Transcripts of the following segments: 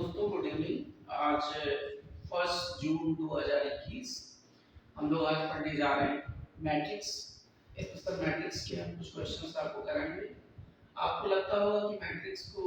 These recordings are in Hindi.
दोस्तों गुड इवनिंग। आज 1 जून 2021 हम लोग आज पढ़ने जा रहे हैं मैट्रिक्स। इस पुस्तक मैट्रिक्स के हम कुछ क्वेश्चंस आपको कराएंगे। आपको लगता होगा कि मैट्रिक्स को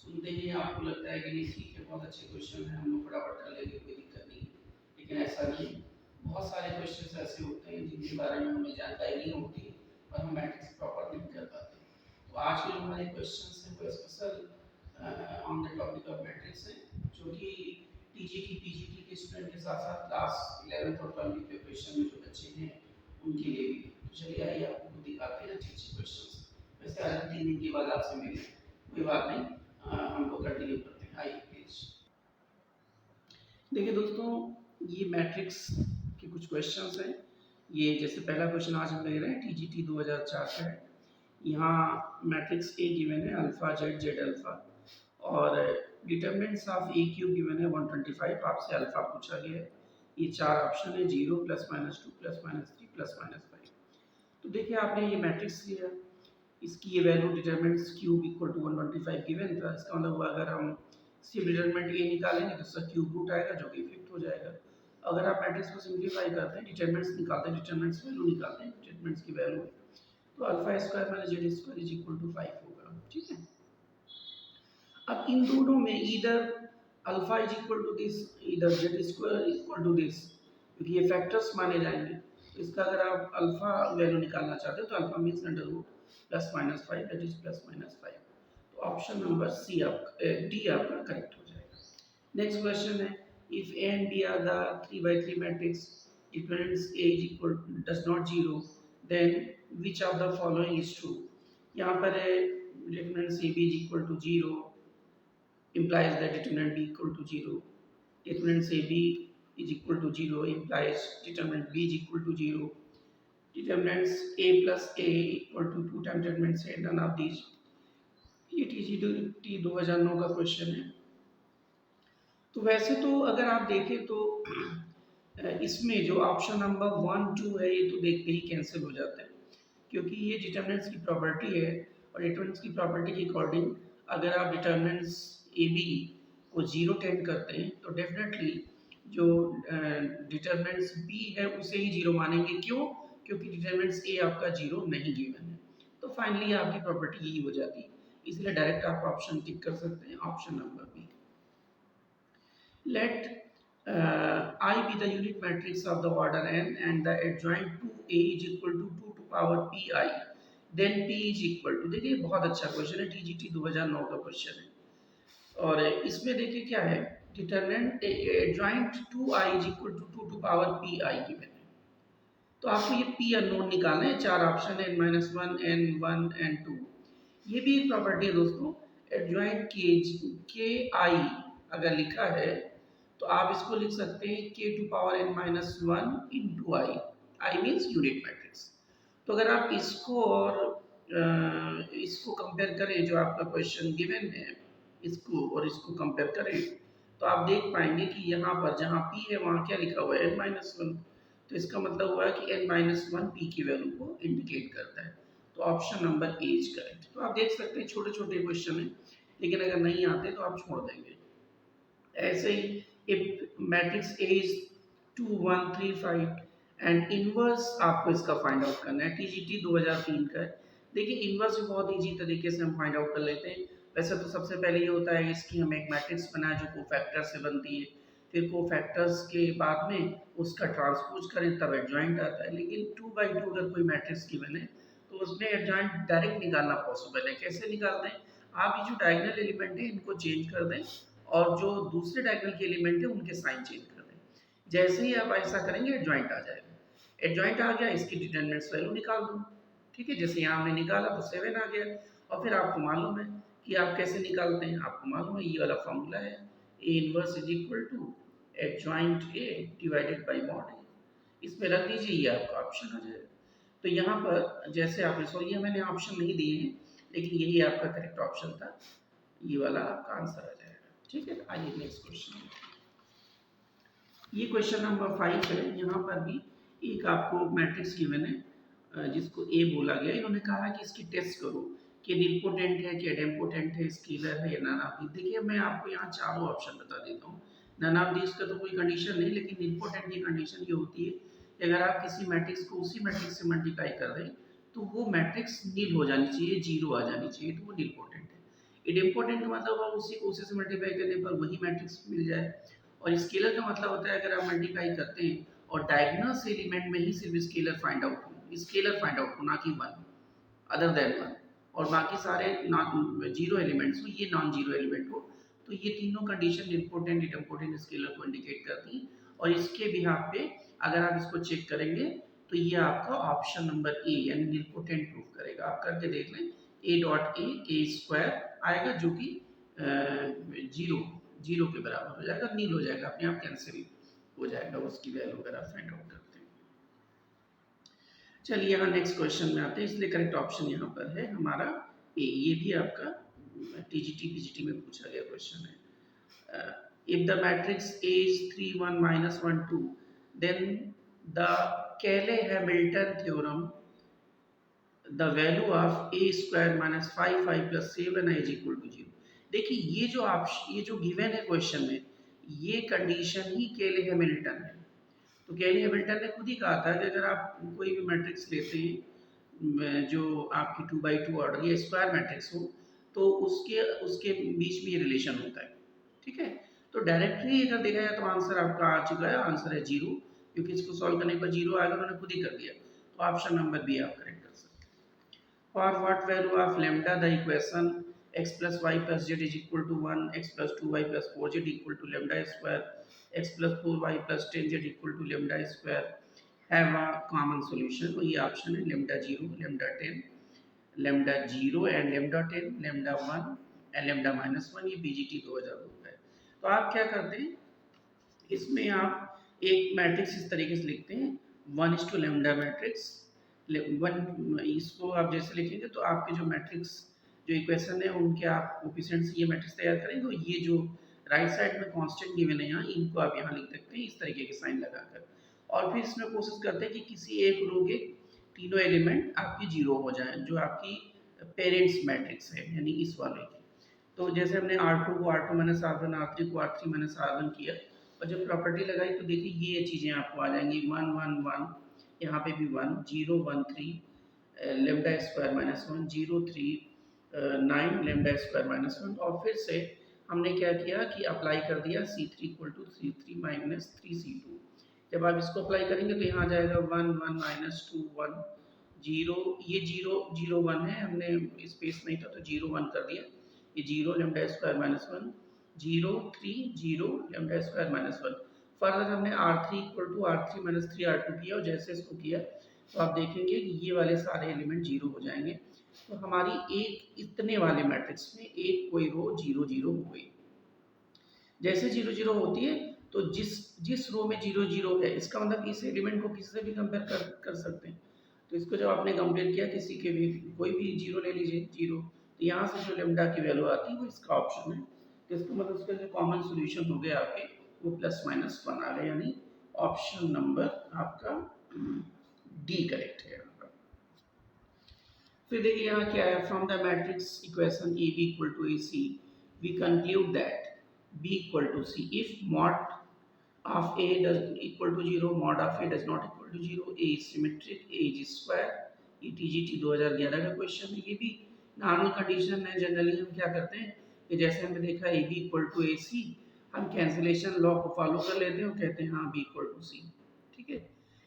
सुनते ही आपको लगता है कि नहीं ठीक है, बहुत अच्छे क्वेश्चन हैं, हम लोग फटाफट कर लेंगे, कोई दिक्कत नहीं है। लेकिन ऐसा नहीं है। बहुत सारे क्वेश्चन ऐसे होते हैं जिनके बारे में हमें जानकारी नहीं होती और हम मैट्रिक्स प्रॉपर नहीं कर पाते। तो आज के जो हमारे क्वेश्चन हैं वो special on the topic of matrix है, जो कि टीजीटी पीजीटी के स्टूडेंट के साथ साथ क्लास 11th और 12th के क्वेश्चन में जो बच्चे हैं उनके लिए भी। तो चलिए आइए आपको दिखाते हैं अच्छे अच्छे क्वेश्चन। वैसे आज 3 दिन के बाद आपसे मिले, कोई बात नहीं, हम लोग कंटिन्यू करते हैं। आइए प्लीज देखिए दोस्तों, ये मैट्रिक्स के कुछ क्वेश्चंस हैं। ये जैसे पहला क्वेश्चन आज हम ले रहे हैं टीजीटी 2004 का है। यहाँ मैट्रिक्स ए गिवन है अल्फा जेड जेड अल्फा और determinants of A cube given है 125। आपसे अल्फा पूछा गया है। ये 4 ऑप्शन है 0 plus minus 2 plus minus 3 plus minus 5। तो देखिए आपने ये मैट्रिक्स लिया, इसकी ये value determinants cube equal to 125 given था। इसका मतलब हुआ अगर हम सिर्फ डिटरमिनेंट ए निकालेंगे तो उसका क्यूब रूट आएगा जो कि फिफ्थ हो जाएगा। अगर आप मैट्रिक्स को सिंप्लीफाई करते हैं, डिटरमिनेंट्स निकालते हैं, डिटरमिनेंट्स वैल्यू निकालते हैं, डिटरमिनेंट्स की वैल्यू तो alpha square minus Z square is equal to 5 होगा। ठीक है, अब इन दोनों में इधर alpha is equal to this, इधर Z square equal to this, क्योंकि ये फैक्टर्स माने जाएंगे। तो इसका अगर आप अल्फा वैल्यू निकालना चाहते हो तो alpha means under root plus minus 5, that is plus minus 5। तो ऑप्शन नंबर सी डी आपका करेक्ट हो जाएगा। नेक्स्ट क्वेश्चन है, if A and B are the 3 by 3 matrix, determinants A is equal does not 0, then which of the following is true. यहाँ पर है determinants A B is equal to 0 implies that determinant b equal to 0. Determinant a b is equal to 0 implies determinant b is equal to 0. Determinants a plus a equal to 2 times determinants a, none of these. ये टीजीटी 2009 का क्वेश्चन है। तो वैसे तो अगर आप देखें तो इसमें जो ऑप्शन नंबर 1 2 है ये तो देखते ही कैंसिल हो जाता है, क्योंकि ये डिटरमिनेंट्स की प्रॉपर्टी है और डिटरमिनेंट्स की प्रॉपर्टी के अकॉर्डिंग अगर आप डिटरमिनेंट्स ए बी को 0 टेंड करते हैं तो डेफिनेटली जो डिटरमिनेंट्स बी है उसे ही 0 मानेंगे। क्यों? क्योंकि डिटरमिनेंट्स ए आपका 0 नहीं गिवन है। तो फाइनली आपकी प्रॉपर्टी यही हो जाती है, इसलिए डायरेक्ट आप ऑप्शन टिक कर सकते हैं, option number B. Let I be the unit matrix of the order n and the adjoint 2a is equal to 2 to power pi, then p is equal to, देखिए बहुत अच्छा क्वेश्चन है, टीजीटी 2009 का क्वेश्चन है। और इसमें देखिए क्या है, determinant adjoint 2i is equal to 2 to power pi given है। तो आपको ये p अननोन निकालना है, 4 ऑप्शन है n-1 n1 n2। ये भी एक प्रॉपर्टी है दोस्तों, एडजॉइंट के आई अगर लिखा है तो आप इसको लिख सकते हैं k to power n-1 into i, i means unit matrix. तो अगर आप इसको और इसको कंपेयर करें, जो आपका क्वेश्चन गिवन है, इसको और इसको कंपेयर करें तो आप देख पाएंगे कि यहाँ पर जहाँ p है वहाँ क्या लिखा हुआ है n-1। तो इसका मतलब हुआ है कि n-1 p की वैल्यू को इंडिकेट करता है। तो option number A is correct. तो आप देख सकते हैं छोटे छोटे क्वेश्चन हैं, लेकिन अगर नहीं आते तो आप छोड़ देंगे। ऐसे ही if matrix A is 2 1 3 5 and inverse आपको इसका फाइंड आउट करना है, टीजीटी 2003 का है। देखिए इन्वर्स भी बहुत इजी तरीके से हम फाइंड आउट कर लेते हैं। वैसे तो सबसे पहले ये होता है इसकी हम एक मैट्रिक्स बनाए जो कोफैक्टर से बनती है, फिर कोफैक्टर्स के बाद में उसका ट्रांसपोज करें तब एडजॉइंट आता है। लेकिन 2 by 2 अगर कोई मैट्रिक्स गिवन है तो उसमें एडजॉइंट डायरेक्ट निकालना पॉसिबल है। कैसे निकालते हैं, आप ये जो डायगोनल एलिमेंट है इनको चेंज कर दें और जो दूसरे डायगोनल के एलिमेंट है उनके साइन चेंज कर दें। जैसे ही आप ऐसा करेंगे एडजॉइंट आ जाएगा। एडजॉइंट आ गया, इसकी डिटरमिनेंट्स वैल्यू निकाल दो। ठीक है, जैसे यहाँ हमने निकाला तो 7 आ गया। और फिर आपको मालूम है कि आप कैसे निकालते हैं, आपको मालूम है ये वाला फॉर्मूला है, A inverse is equal to adjoint A divided by mod A. इसमें रख दीजिए, ये आपका ऑप्शन आ जाएगा। तो यहाँ पर जैसे आपने सो, ये मैंने ऑप्शन नहीं दिए हैं लेकिन यही आपका करेक्ट ऑप्शन था, ये वाला आपका आंसर आ जाएगा। ठीक है, आइए नेक्स्ट क्वेश्चन। ये क्वेश्चन नंबर 5 है। यहाँ पर भी एक आपको मैट्रिक्स गिवन है जिसको ए बोला गया। इन्होंने कहा कि इसकी टेस्ट करो कि निलपोटेंट है कि एडेम्पोटेंट है, स्केलर है या नन ऑफ दीज। देखिए मैं आपको यहाँ चारों ऑप्शन बता देता हूँ। नन ऑफ दीज का तो कोई कंडीशन नहीं, लेकिन निलपोटेंट की कंडीशन ये होती है कि अगर आप किसी मैट्रिक्स को उसी मैट्रिक्स से मल्टीप्लाई कर रहे हैं तो वो मैट्रिक्स नील हो जानी चाहिए, जीरो आ जानी चाहिए, तो वो निलपोटेंट है। इडेम्पोटेंट का मतलब आप उसी को उसी से मल्टीप्लाई करने पर वही मैट्रिक्स मिल जाए। और स्केलर का मतलब होता है अगर आप मल्टीप्लाई करते हैं और डायगोनल एलिमेंट में ही सिर्फ स्केलर फाइंड आउट हो, स्केलर फाइंड आउट हो, ना कि वन, अदर देन वन, और बाकी सारे नॉन जीरो एलिमेंट्स हो, ये नॉन जीरो एलिमेंट हो, तो ये तीनों कंडीशन इम्पोर्टेंट इम्पोर्टेंट स्केलर को इंडिकेट करती हैं। और इसके बिहाफ पे अगर आप इसको चेक करेंगे तो ये आपका ऑप्शन नंबर ए यानी निलपोटेंट प्रूफ करेगा। आप करके देख लें, ए डॉट ए स्क्वायर आएगा जो कि जीरो जीरो के बराबर हो जाएगा, नील हो जाएगा, अपने आप कैंसिल हो जाएगा उसकी वैल्यू अगर आप फाइंड आउट करते हैं। चलिए यहाँ नेक्स्ट क्वेश्चन में आते हैं, इसलिए करेक्ट ऑप्शन यहाँ पर है हमारा ए। ये भी आपका टीजीटी पीजीटी में पूछा गया क्वेश्चन है। If the matrix A is 3 1 minus 1 2 then the Cayley-Hamilton theorem the value of a square minus 5 plus 7 is equal to 0। देखिए ये जो गिवन है क्वेश्चन में, ये कंडीशन ही केले हैमिल्टन है। तो केली हैमिल्टन ने खुद ही कहा था कि अगर आप कोई भी मैट्रिक्स लेते हैं जो आपकी 2x2 ऑर्डर या स्क्वायर मैट्रिक्स हो, तो उसके उसके बीच में ये रिलेशन होता है, ठीक है। तो डायरेक्टली अगर देखा जाए तो आंसर आपका आ चुका है, आंसर है जीरो, क्योंकि इसको सॉल्व करने पर जीरो आएगा, उन्होंने खुद ही कर दिया। तो ऑप्शन नंबर बी आप करेक्ट कर सकते हैं। For what value of lambda the equation x plus y plus z is equal to 1, x plus 2y plus 4z equal to lambda square, x plus 4y plus 10z equal to lambda square have a common solution। तो ये ऑप्शन है lambda 0, lambda 10, lambda 0 and lambda 10, lambda 1 and lambda minus 1। ये BGT 2002 का है। तो आप क्या करते हैं, इसमें आप एक मैट्रिक्स इस तरीके से लिखते हैं 1:λ मैट्रिक्स। वन इसको आप जैसे लिखेंगे तो आपके जो मैट्रिक्स जो इक्वेशन है उनके आप कोफिशिएंट से ये मैट्रिक्स तैयार करेंगे, और ये जो राइट साइड में कांस्टेंट गिवन है यहाँ, इनको आप यहाँ लिख सकते हैं इस तरीके के साइन लगाकर। और फिर इसमें कोशिश करते हैं कि किसी एक रो के तीनों एलिमेंट आपकी जीरो हो जाएं, जो आपकी पेरेंट्स मैट्रिक्स है यानी इस वाले की। तो जैसे हमने R2 को R2 माइनस R1, R3 को R3 माइनस R1 किया और जब प्रॉपर्टी लगाई तो देखिए ये चीज़ें आपको आ जाएंगी 1 1 1, यहाँ पे भी 1 0 1 3 lambda square minus 1 0 3 9 lambda square minus 1। और फिर से हमने क्या किया कि अप्लाई कर दिया C3 equal to C3 minus 3C2। जब आप इसको अप्लाई करेंगे तो यहाँ जाएगा 1 1 माइनस 2 1 0, ये 0 0 1 है, हमने स्पेस नहीं था तो 0 1 कर दिया, ये 0 lambda square minus 1 0 3 0 lambda square minus 1। Further हमने R3 equal to R3 minus 3 R2 किया, और जैसे इसको किया तो आप देखेंगे कि ये वाले सारे एलिमेंट जीरो हो जाएंगे। तो हमारी एक इतने वाले मैट्रिक्स में एक कोई रो जीरो जीरो हो गई। जैसे जीरो जीरो होती है तो जिस रो में जीरो जीरो है, इसका मतलब इस एलिमेंट को किसी से भी कंपेयर कर सकते हैं। तो इसको जब आपने कंपेयर किया किसी के भी कोई भी जीरो ले लीजिए जीरो, तो यहाँ से जो लेम्डा की वैल्यू आती है वो इसका ऑप्शन है। तो इसका मतलब उसका जो कॉमन सोल्यूशन हो गया आपके वो प्लस माइनस 1 आ गया, यानी ऑप्शन नंबर आपका डी करेक्ट है। फिर देखिए यहाँ क्या है, from the matrix equation A B equal to A C we conclude that B equal to C if mod of A does equal to 0, mod of A does not equal to 0, A is symmetric, A is square। ये TGT 2011 का क्वेश्चन है। ये भी नॉर्मल कंडीशन है। जनरली हम क्या करते हैं कि जैसे हमने देखा AB इक्वल टू AC, हम कैंसिलेशन लॉ को फॉलो कर लेते हैं और कहते हैं हाँ B इक्वल टू C, ठीक है।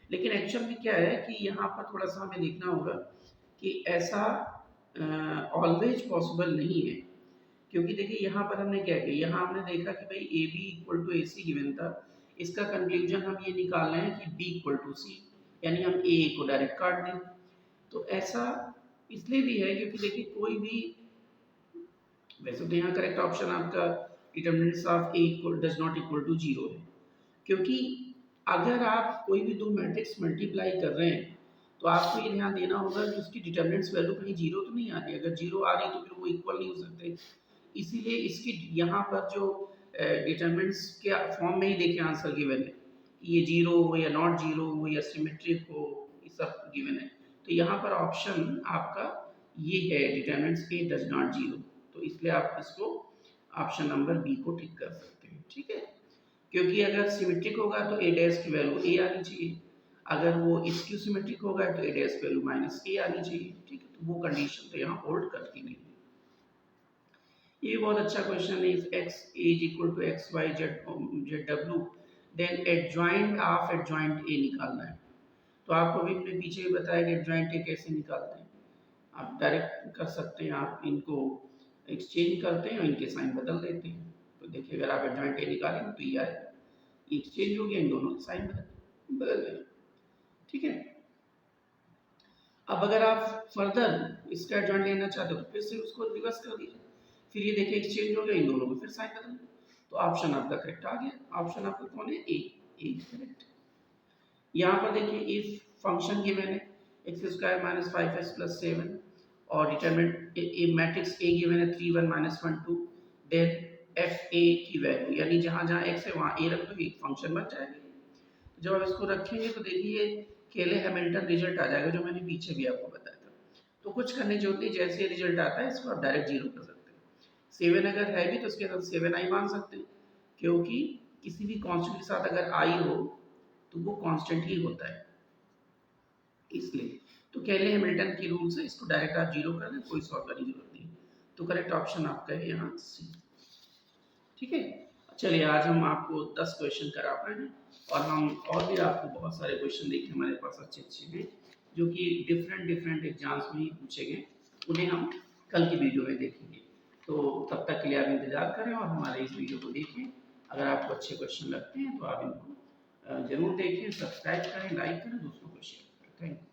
लेकिन एक्चुअल में क्या है कि यहाँ पर थोड़ा सा हमें देखना होगा कि ऐसा ऑलवेज पॉसिबल नहीं है, क्योंकि देखिए यहाँ पर हमने क्या किया, यहाँ हमने देखा कि भाई AB equal to AC given था, इसका कंक्लूजन हम ये निकाल रहे हैं कि B इक्वल टू C, यानी हम A को डायरेक्ट काट दें। तो ऐसा इसलिए भी है क्योंकि देखिए कोई भी, वैसे तो यहाँ करेक्ट ऑप्शन आपका determinants of A does not equal to 0 है, क्योंकि अगर आप कोई भी दो मैट्रिक्स मल्टीप्लाई कर रहे हैं तो आपको ये ध्यान देना होगा कि उसकी डिटरमिनेंट्स वैल्यू कहीं जीरो तो नहीं आ रही। अगर जीरो आ रही तो फिर वो इक्वल नहीं हो सकते। इसीलिए इसकी यहाँ पर जो डिटरमिनेंट्स के फॉर्म में ही देखिए आंसर गिवन है, ये जीरो हो या नॉट जीरो हो या सिमेट्रिक हो, ये सब गिवन है। तो यहाँ पर ऑप्शन आपका ये है determinants A does not zero, तो इसलिए आप इसको ऑप्शन नंबर बी को टिक कर सकते हैं, ठीक है। क्योंकि अगर सिमेट्रिक होगा तो ए डैश की वैल्यू ए आनी चाहिए, अगर वो स्क्यू सिमेट्रिक होगा तो ए डैश की वैल्यू माइनस ए आनी चाहिए, ठीक है। तो वो कंडीशन तो यहाँ होल्ड करती नहीं। ये बहुत अच्छा क्वेश्चन है। If x is equal to x y z z w then adjoint of adjoint a निकालना है। तो आपको भी मैंने पीछे भी बताया कि adjoint a कैसे निकालते हैं। आप डायरेक्ट कर सकते हैं, आप इनको एक्सचेंज करते हैं और इनके साइन बदल देते हैं। तो देखिए अगर आप adjoint a निकालेंगे तो ये आएगा, एक्सचेंज हो गया, इन दोनों के साइन बदल गए, ठीक है। अब अगर आप फर्दर इसका एडजॉइंट लेना चाहते हो तो फिर से उसको रिवर्स कर दीजिए, फिर ये देखिए एक्सचेंज हो गया, इन दोनों में फिर साइन बदल, तो ऑप्शन आपका करेक्ट आ गया। ऑप्शन आपका कौन है? A correct. यहाँ पर देखिए इफ फंक्शन गिवन है x square minus 5x plus 7 और determinant A matrix A given है 3 1 माइनस 1 2, देन एफ ए की वैल्यू यानी जहाँ जहाँ x है वहाँ ए रख दो, एक फंक्शन बन जाएगा। जब आप इसको रखेंगे तो देखिए केले हैमिल्टन रिजल्ट आ जाएगा, जो मैंने पीछे भी आपको बताया था। तो कुछ करने की जरूरत नहीं, जैसे रिजल्ट आता है इसको आप डायरेक्ट जीरो कर सकते हैं। 7 अगर है भी तो उसके साथ 7i मान सकते हैं, क्योंकि किसी भी कांस्टेंट के साथ अगर i हो तो वो कांस्टेंट ही होता है, इसलिए तो केले हैमिल्टन की रूल से इसको डायरेक्ट आप जीरो कर दें, कोई सॉल्व करने की जरूरत नहीं। तो करेक्ट ऑप्शन आपका है यहाँ सी, ठीक है। चलिए आज हम आपको 10 क्वेश्चन करा पाए हैं और हम और भी आपको बहुत सारे क्वेश्चन देखे हमारे पास अच्छे अच्छे हैं जो कि डिफरेंट एग्जाम्स में ही पूछे गए, उन्हें हम कल की वीडियो में देखेंगे। तो तब तक के लिए आप इंतजार करें और हमारे इस वीडियो को देखें। अगर आपको अच्छे क्वेश्चन लगते हैं तो आप इनको जरूर देखें, सब्सक्राइब करें, लाइक करें, दूसरों को शेयर करें। Thank you.